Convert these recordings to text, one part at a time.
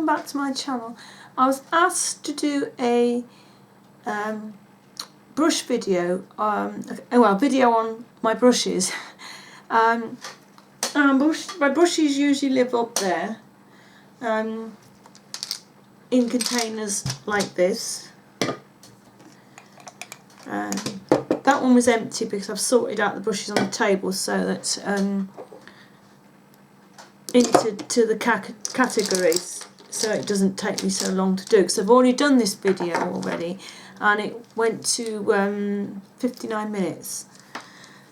welcome back to my channel. I was asked to do a brush video, video on my brushes. My brushes usually live up there in containers like this. That one was empty because I've sorted out the brushes on the table so that into the categories, so it doesn't take me so long to do, because I've already done this video already and it went to 59 minutes,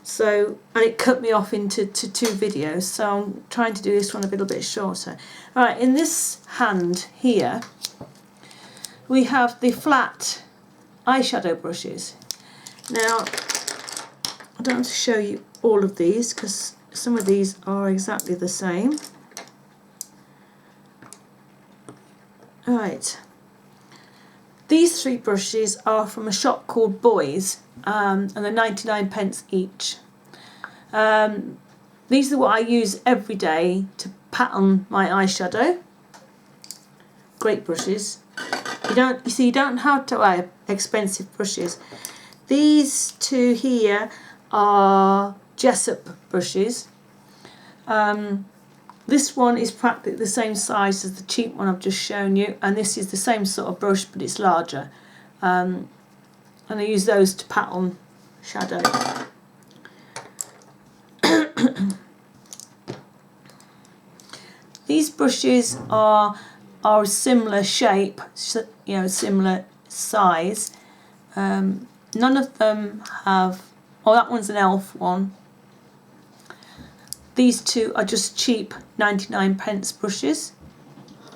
so, and it cut me off into two videos, so I'm trying to do this one a little bit shorter. Alright, in this hand here we have the flat eyeshadow brushes. Now I don't want to show you all of these because some of these are exactly the same. Alright, these three brushes are from a shop called Boys, and they're 99p each. These are what I use every day to pat on my eyeshadow. Great brushes. You see, you don't have to buy expensive brushes. These two here are Jessup brushes. This one is practically the same size as the cheap one I've just shown you, and this is the same sort of brush but it's larger. And I use those to pat on shadow. These brushes are a similar shape, you know, similar size. None of them have, oh, that one's an e.l.f. one. These two are just cheap 99p brushes,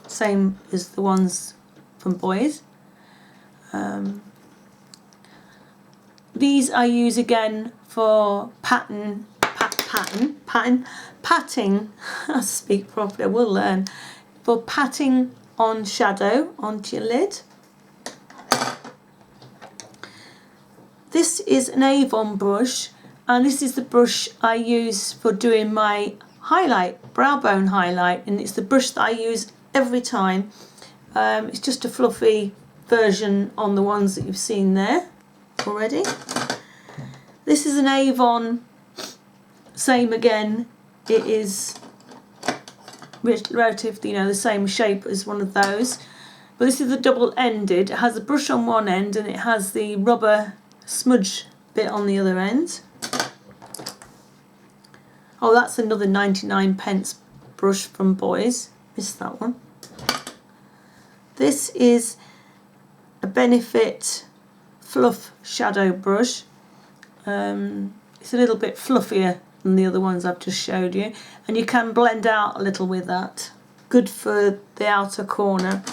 same as the ones from Boys. These I use again for patting, I speak properly, I will learn, for patting on shadow onto your lid. This is an Avon brush, and this is the brush I use for doing my highlight, brow bone highlight, and it's the brush that I use every time. It's just a fluffy version on the ones that you've seen there already. This is an Avon, same again, it is relatively, you know, the same shape as one of those, but this is the double-ended. It has a brush on one end and it has the rubber smudge bit on the other end. Oh, that's another 99p brush from Boys. Missed that one. This is a Benefit Fluff Shadow brush. It's a little bit fluffier than the other ones I've just showed you, and you can blend out a little with that. Good for the outer corner.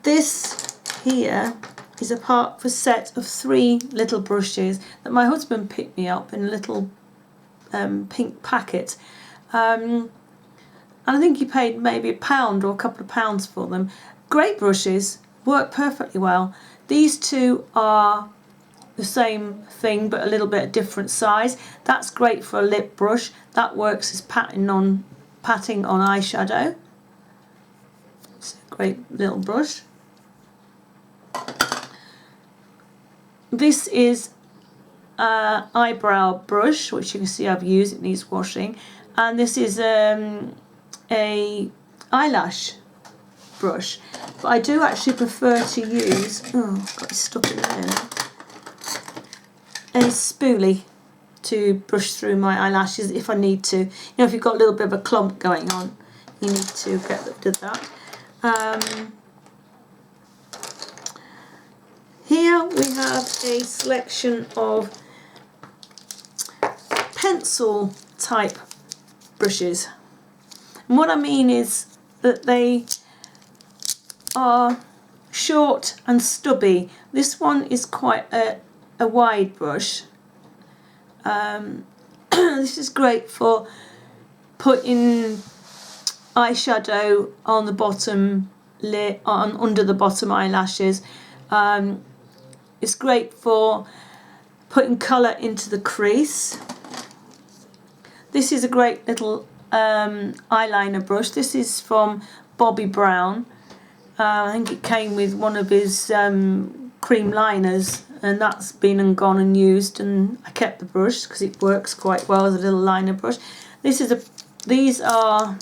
This here is a part of a set of 3 little brushes that my husband picked me up in a little pink packet, and I think he paid maybe £1 or a couple of pounds for them. Great brushes, work perfectly well. These two are the same thing but a little bit different size. That's great for a lip brush. That works as patting on eyeshadow. It's a great little brush. This is eyebrow brush, which you can see I've used, it needs washing, and this is a eyelash brush, but I do actually prefer to use, oh, got it stuck in there now, a spoolie to brush through my eyelashes if I need to. You know, if you've got a little bit of a clump going on, you need to get rid of that. Here we have a selection of pencil type brushes, and what I mean is that they are short and stubby. This one is quite a wide brush. This is great for putting eyeshadow on the bottom lid, under the bottom eyelashes. It's great for putting colour into the crease. This is a great little eyeliner brush. This is from Bobbi Brown. I think it came with one of his cream liners, and that's been and gone and used, and I kept the brush because it works quite well as a little liner brush. These are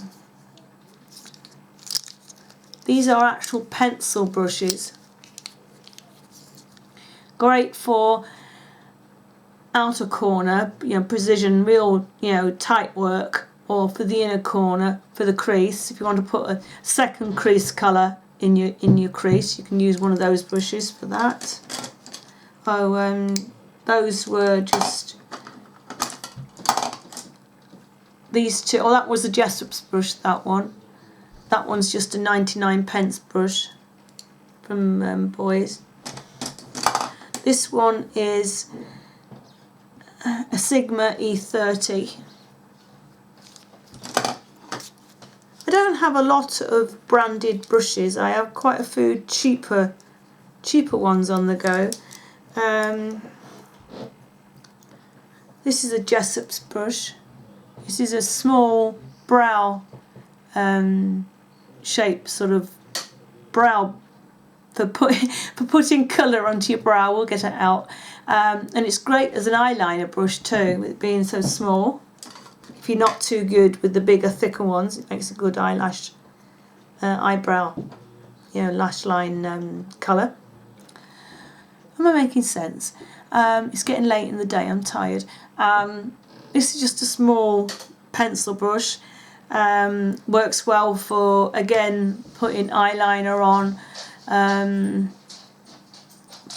actual pencil brushes. Great for outer corner, precision, real, tight work, or for the inner corner, for the crease. If you want to put a second crease colour in your crease, you can use one of those brushes for that. Those were just these two. Oh, that was the Jessop's brush, that one. That one's just a 99p brush from Boys. This one is a Sigma E30. I don't have a lot of branded brushes. I have quite a few cheaper ones on the go. This is a Jessop's brush. This is a small brow shape, sort of brow for putting colour onto your brow. We'll get it out. And it's great as an eyeliner brush too, with it being so small. If you're not too good with the bigger, thicker ones, it makes a good eyelash, eyebrow, lash line colour. Am I making sense? It's getting late in the day, I'm tired. This is just a small pencil brush. Works well for, again, putting eyeliner on,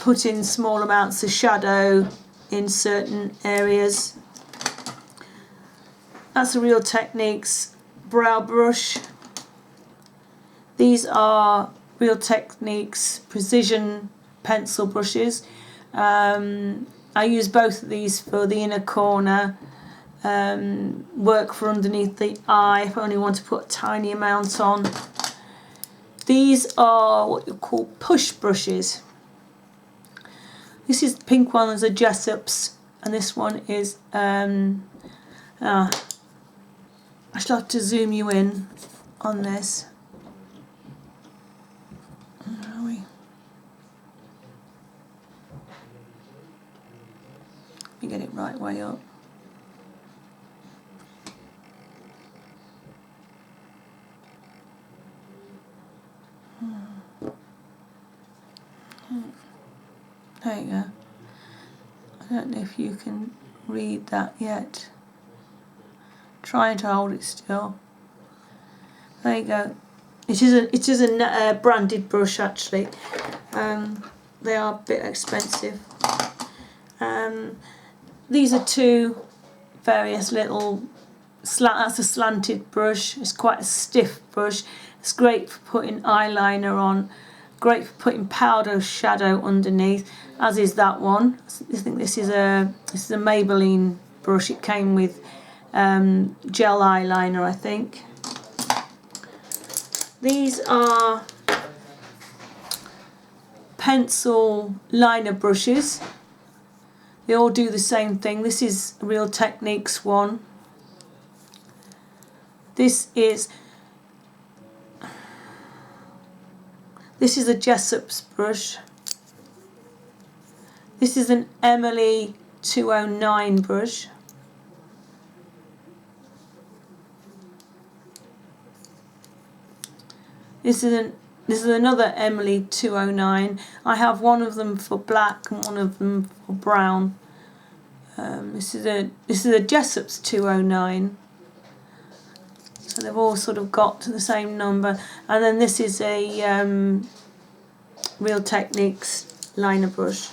putting small amounts of shadow in certain areas. That's a Real Techniques brow brush. These are Real Techniques precision pencil brushes. I use both of these for the inner corner, work for underneath the eye if I only want to put a tiny amount on. These are what you call push brushes. This is the pink one, is a Jessop's, and this one is I shall have to zoom you in on this. Where are we? Let me get it right way up. There you go. I don't know if you can read that yet. Trying to hold it still. There you go. It is a branded brush actually. They are a bit expensive. These are two various little that's a slanted brush. It's quite a stiff brush. It's great for putting eyeliner on. Great for putting powder shadow underneath, as is that one. I think this is a Maybelline brush. It came with gel eyeliner, I think. These are pencil liner brushes. They all do the same thing. This is Real Techniques one. This is a Jessop's brush. This is an Emily 209 brush. This is another Emily 209. I have one of them for black and one of them for brown. This is a Jessop's 209. So they've all sort of got to the same number. And then this is a Real Techniques liner brush.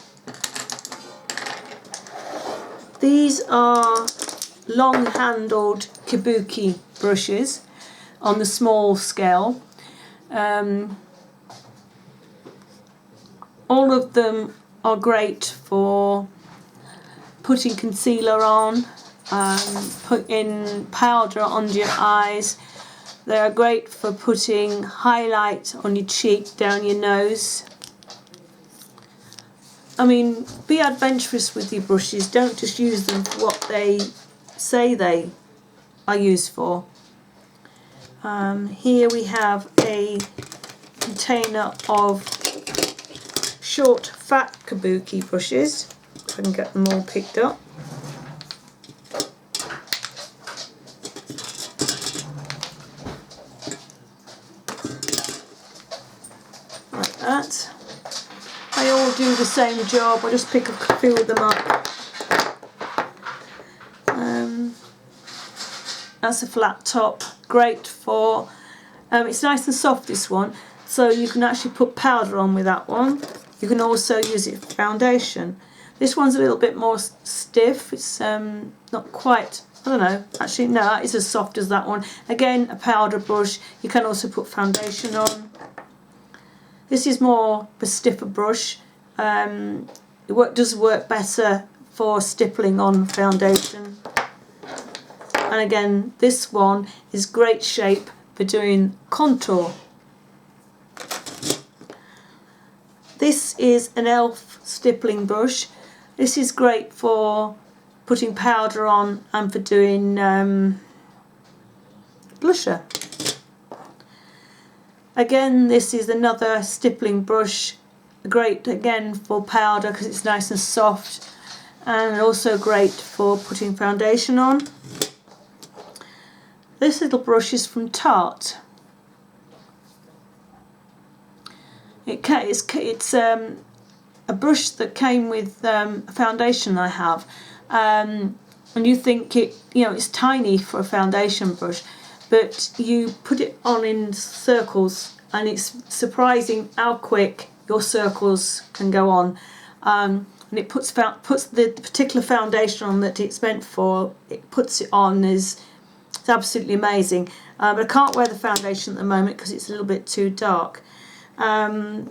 These are long-handled kabuki brushes on the small scale. All of them are great for putting concealer on, putting powder under your eyes. They are great for putting highlight on your cheek, down your nose. I mean, be adventurous with your brushes. Don't just use them for what they say they are used for. Here we have a container of short fat kabuki brushes, if I can get them all picked up. Like that. They all do the same job, I just pick a few of them up. That's a flat top, great for, it's nice and soft, this one, so you can actually put powder on with that one. You can also use it for foundation. This one's a little bit more stiff, it's not quite, I don't know, actually no, it's as soft as that one. Again, a powder brush, you can also put foundation on. This is more of a stiffer brush, it does work better for stippling on foundation. And again, this one is great shape for doing contour. This is an e.l.f. stippling brush. This is great for putting powder on and for doing blusher. Again, this is another stippling brush, great again for powder because it's nice and soft, and also great for putting foundation on. This little brush is from Tarte. It's a brush that came with a foundation I have, and you think it's tiny for a foundation brush, but you put it on in circles and it's surprising how quick your circles can go on, and it puts the particular foundation on that it's meant for. It puts it on it's absolutely amazing, but I can't wear the foundation at the moment because it's a little bit too dark. Again,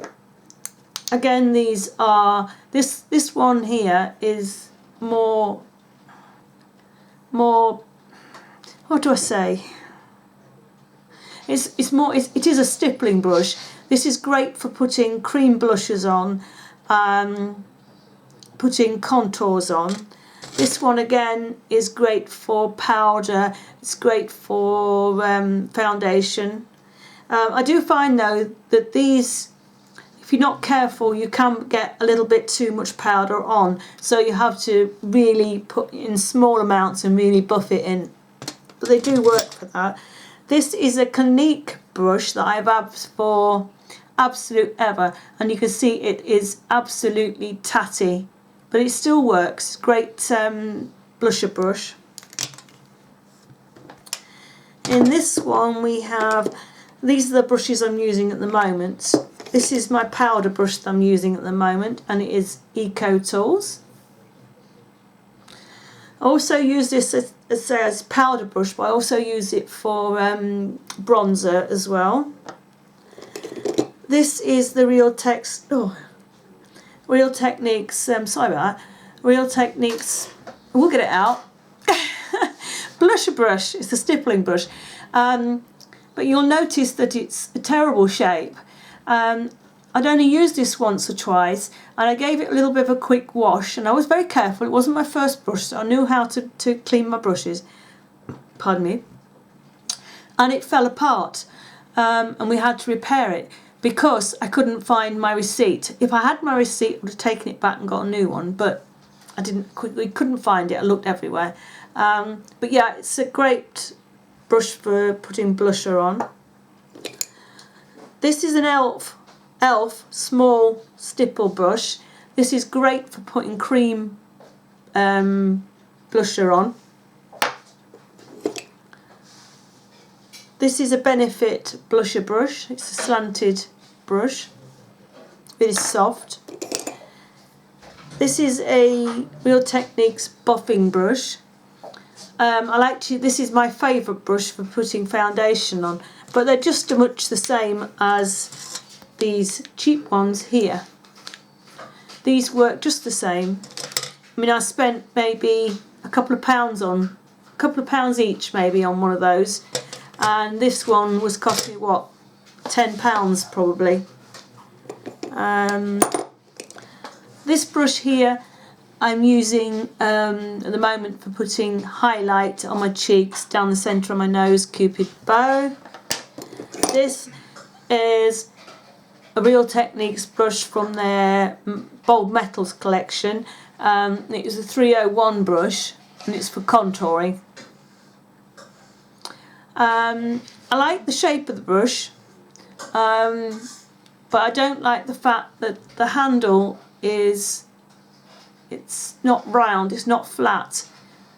these are this one here is more what do I say? It is a stippling brush. This is great for putting cream blushes on, putting contours on. This one again is great for powder, it's great for foundation. I do find though that these, if you're not careful, you can get a little bit too much powder on, so you have to really put in small amounts and really buff it in. But they do work for that. This is a Clinique brush that I've had for absolute ever, and you can see it is absolutely tatty, but it still works. Great blusher brush. In this one we have, these are the brushes I'm using at the moment. This is my powder brush that I'm using at the moment, and it is Eco Tools. I also use this as powder brush, but I also use it for bronzer as well. This is the Real Techniques, sorry about that, Real Techniques, we'll get it out, blusher brush. It's a stippling brush, but you'll notice that it's a terrible shape. I'd only used this once or twice, and I gave it a little bit of a quick wash, and I was very careful. It wasn't my first brush, so I knew how to clean my brushes, pardon me, and it fell apart, and we had to repair it because I couldn't find my receipt. If I had my receipt, I would have taken it back and got a new one, but we couldn't find it. I looked everywhere. But yeah, it's a great brush for putting blusher on. This is an e.l.f. small stipple brush. This is great for putting cream blusher on. This is a Benefit blusher brush. It's a slanted brush. It is soft. This is a Real Techniques buffing brush. This is my favourite brush for putting foundation on, but they're just much the same as these cheap ones here. These work just the same. I mean, I spent maybe a couple of pounds each maybe on one of those, and this one was cost me what, £10 probably. This brush here I'm using at the moment for putting highlight on my cheeks, down the centre of my nose, Cupid bow. This is a Real Techniques brush from their Bold Metals collection. It is a 301 brush and it's for contouring. I like the shape of the brush, but I don't like the fact that the handle it's not round, it's not flat,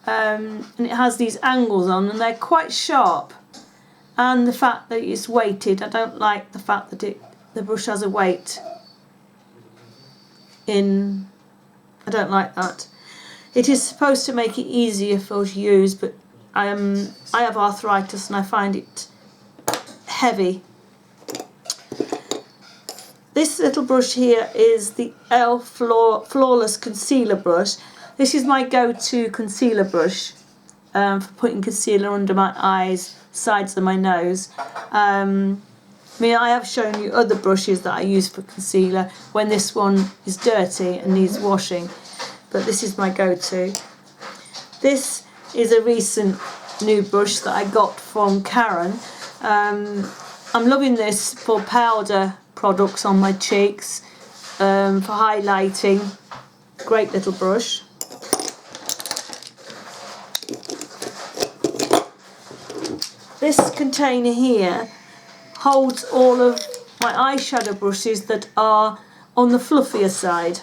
and it has these angles on and they're quite sharp, and the fact that it's weighted. I don't like the fact that the brush has a weight in. I don't like that. It is supposed to make it easier for us to use, but I have arthritis and I find it heavy. This little brush here is the e.l.f. Flawless Concealer Brush. This is my go-to concealer brush for putting concealer under my eyes, sides of my nose. I mean, I have shown you other brushes that I use for concealer when this one is dirty and needs washing, but this is my go-to. This is a recent new brush that I got from Karen. I'm loving this for powder products on my cheeks, for highlighting. Great little brush. This container here holds all of my eyeshadow brushes that are on the fluffier side.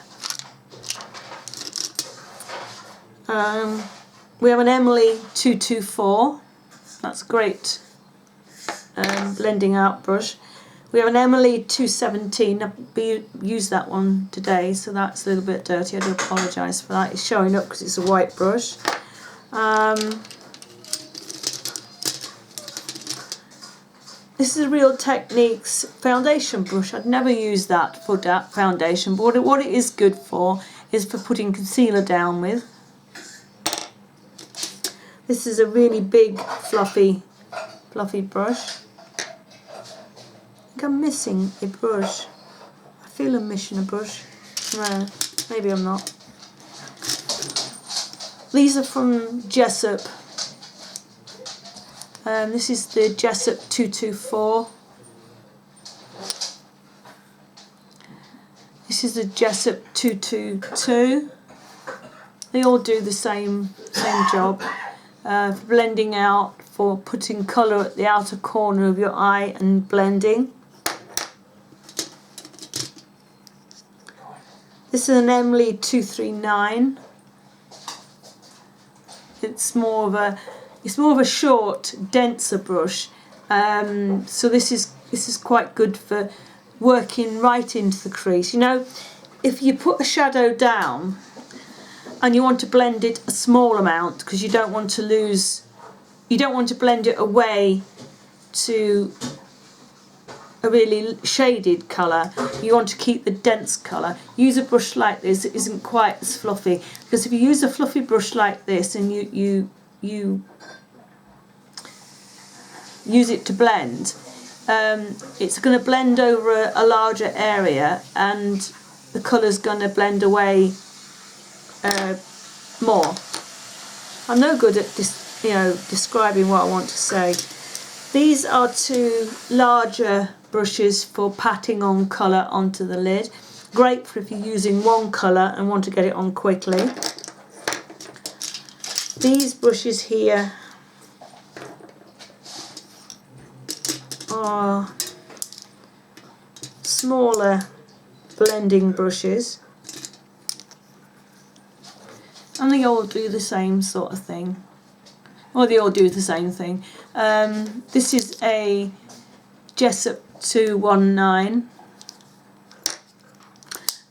We have an Emily 224, that's great blending out brush. We have an Emily 217, I used that one today, so that's a little bit dirty, I do apologise for that. It's showing up because it's a white brush. This is a Real Techniques foundation brush. I'd never used that for foundation, but what it is good for is for putting concealer down with. This is a really big fluffy brush. I think I'm missing a brush. I feel I'm missing a brush. No, maybe I'm not. These are from Jessup. This is the Jessup 224. This is the Jessup 222. They all do the same job. For blending out, for putting colour at the outer corner of your eye and blending. This is an Emily 239. It's more of a short, denser brush. So this is quite good for working right into the crease. You know, if you put a shadow down and you want to blend it a small amount because you don't want to blend it away to a really shaded colour, you want to keep the dense colour, use a brush like this. It isn't quite as fluffy, because if you use a fluffy brush like this and you use it to blend, it's going to blend over a larger area and the colour's going to blend away more. I'm no good at describing what I want to say. These are two larger brushes for patting on colour onto the lid. Great for if you're using one colour and want to get it on quickly. These brushes here are smaller blending brushes, and they all do the same sort of thing. Well, they all do the same thing. This is a Jessup 219.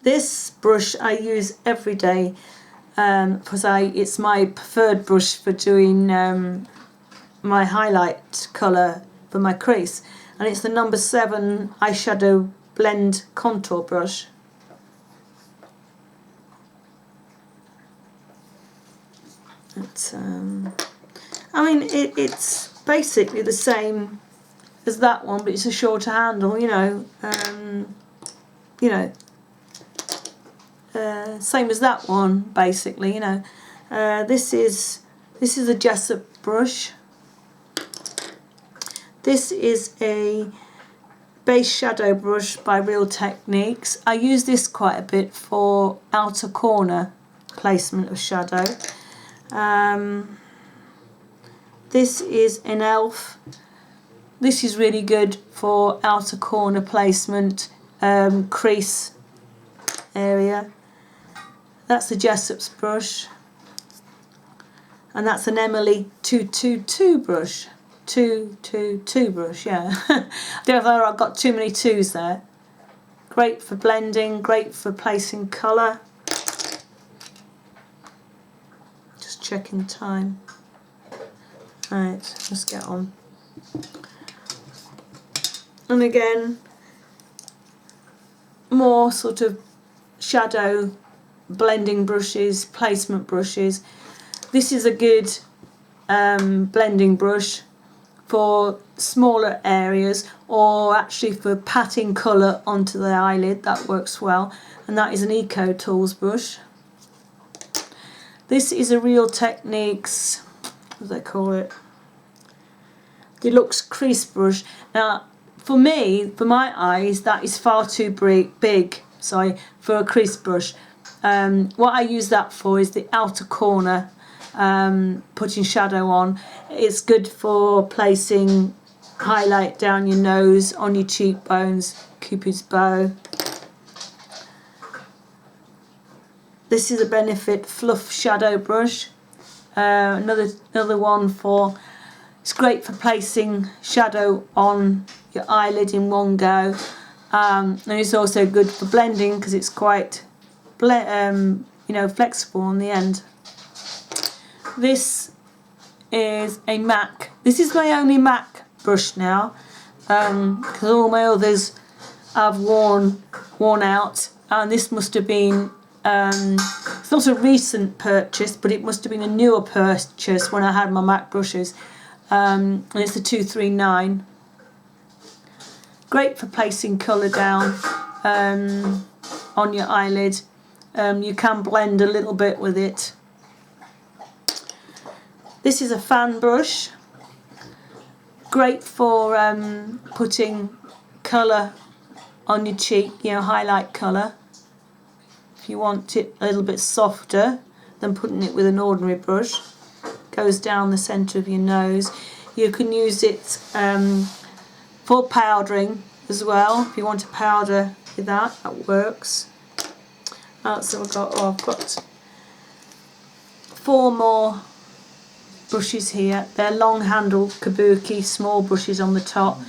This brush I use every day because it's my preferred brush for doing my highlight colour for my crease, and it's the number 7 eyeshadow blend contour brush. It's I mean, it's basically the same as that one, but it's a shorter handle, same as that one, basically, This is a Jessup brush. This is a base shadow brush by Real Techniques. I use this quite a bit for outer corner placement of shadow. This is an e.l.f. This is really good for outer corner placement, crease area. That's the Jessop's brush, and that's an Emily 222 brush. 222 brush, yeah. I don't know if I've got too many twos there. Great for blending, great for placing colour. Just checking time. Right, let's get on. And again, more sort of shadow blending brushes, placement brushes. This is a good blending brush for smaller areas, or actually for patting colour onto the eyelid. That works well, and that is an Eco Tools brush. This is a Real Techniques, what do they call it, Deluxe Crease Brush. Now for me, for my eyes, that is far too big, sorry, for a crease brush. What I use that for is the outer corner, putting shadow on. It's good for placing highlight down your nose, on your cheekbones, Cupid's bow. This is a Benefit Fluff Shadow Brush. Another one for, it's great for placing shadow on your eyelid in one go, and it's also good for blending because it's quite flexible on the end. This is a MAC. This is my only MAC brush now, because all my others have worn out, and this must have been it's not a recent purchase, but it must have been a newer purchase when I had my MAC brushes, and it's a 239. Great for placing colour down on your eyelid. You can blend a little bit with it. This is a fan brush. Great for putting colour on your cheek, highlight colour. If you want it a little bit softer than putting it with an ordinary brush. Goes down the centre of your nose. You can use it for powdering as well. If you want to powder with that, that works. So I've got 4 more brushes here. They're long handled kabuki, small brushes on the top.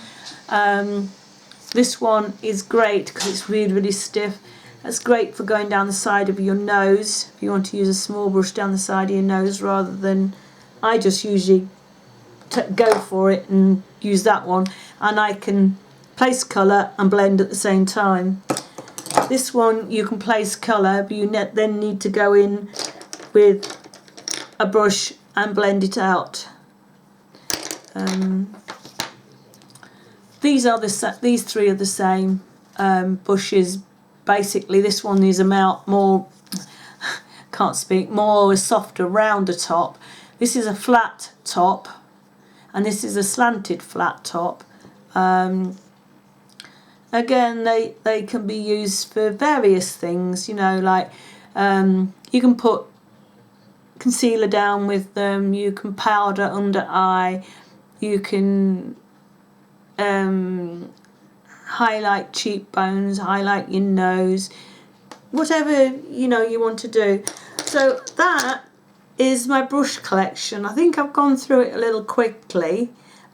This one is great because it's really stiff. That's great for going down the side of your nose. If you want to use a small brush down the side of your nose, rather than, I just usually go for it and use that one, and I can place colour and blend at the same time. This one you can place colour, but you then need to go in with a brush and blend it out. These 3 are the same brushes. Basically, this one is more more softer, rounder top. This is a flat top, and this is a slanted flat top. Again, they can be used for various things, like you can put concealer down with them, you can powder under eye, you can highlight cheekbones, highlight your nose, whatever you want to do. So that is my brush collection. I think I've gone through it a little quickly.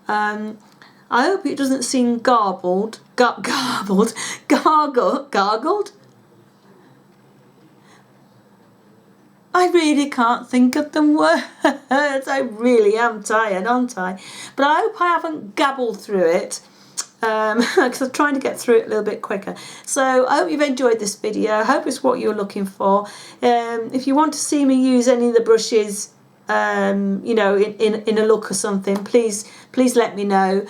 I hope it doesn't seem gargled. I really can't think of the words. I really am tired, aren't I? But I hope I haven't gabbled through it, because I'm trying to get through it a little bit quicker. So I hope you've enjoyed this video. I hope it's what you're looking for. If you want to see me use any of the brushes, in a look or something, please let me know.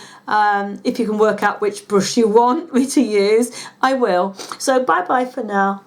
If you can work out which brush you want me to use, I will. So bye bye for now.